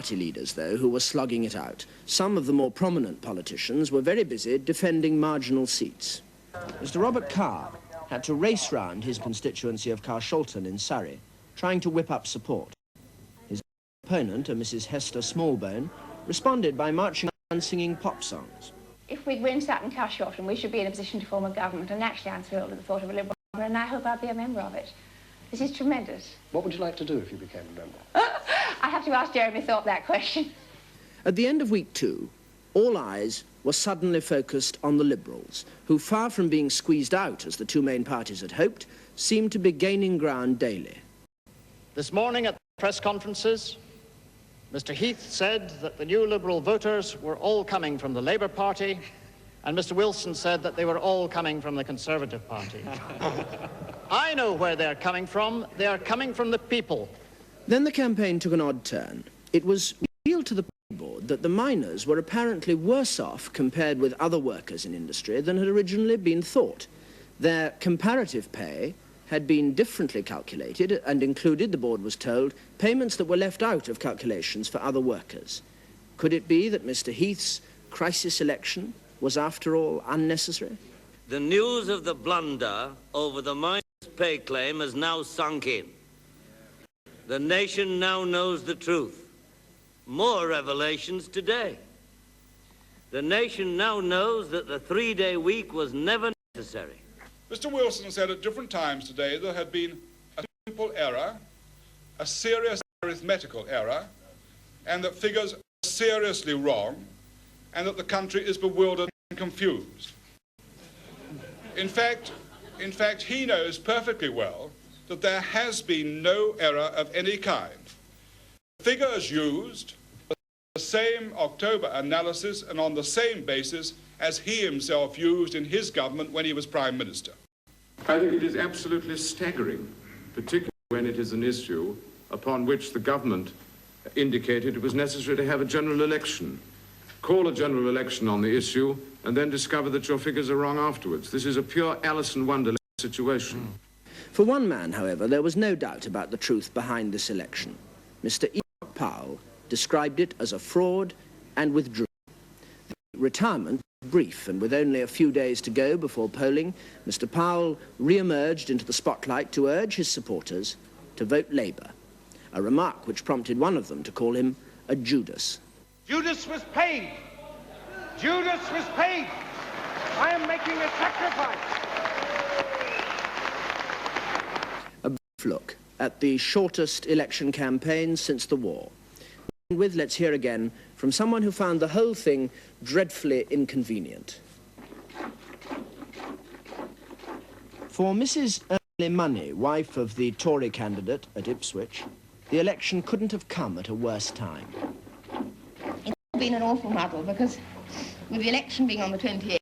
party leaders, though, who were slugging it out. Some of the more prominent politicians were very busy defending marginal seats. Mr. Robert Carr had to race round his constituency of Carshalton in Surrey, trying to whip up support. His opponent, a Mrs. Hester Smallbone, responded by marching and singing pop songs. If we'd win Sutton Carshalton, we should be in a position to form a government, and actually I'm thrilled at the thought of a Liberal government, and I hope I'll be a member of it. This is tremendous. What would you like to do if you became a member? I have to ask Jeremy Thorpe that question. At the end of week 2, all eyes were suddenly focused on the Liberals, who, far from being squeezed out, as the two main parties had hoped, seemed to be gaining ground daily. This morning at press conferences, Mr. Heath said that the new Liberal voters were all coming from the Labour Party, and Mr. Wilson said that they were all coming from the Conservative Party. I know where they're coming from. They are coming from the people. Then the campaign took an odd turn. It was revealed to the board that the miners were apparently worse off compared with other workers in industry than had originally been thought. Their comparative pay had been differently calculated and included, the board was told, payments that were left out of calculations for other workers. Could it be that Mr. Heath's crisis election was, after all, unnecessary? The news of the blunder over the miners' pay claim has now sunk in. The nation now knows the truth. More revelations today. The nation now knows that the 3-day week was never necessary. Mr. Wilson said at different times today there had been a simple error, a serious arithmetical error, and that figures are seriously wrong, and that the country is bewildered and confused. In fact, he knows perfectly well that there has been no error of any kind. The figures used are the same October analysis and on the same basis as he himself used in his government when he was Prime Minister. I think it is absolutely staggering, particularly when it is an issue upon which the government indicated it was necessary to have a general election. Call a general election on the issue and then discover that your figures are wrong afterwards. This is a pure Alice in Wonderland situation. For one man, however, there was no doubt about the truth behind this election. Mr. Enoch Powell described it as a fraud and withdrew. The retirement was brief, and with only a few days to go before polling, Mr. Powell re-emerged into the spotlight to urge his supporters to vote Labour, a remark which prompted one of them to call him a Judas. Judas was paid. Judas was paid. I am making a sacrifice. A brief look at the shortest election campaign since the war. With, let's hear again from someone who found the whole thing dreadfully inconvenient. For Mrs. Early Money, wife of the Tory candidate at Ipswich, the election couldn't have come at a worse time. It's been an awful muddle because with the election being on the 28th,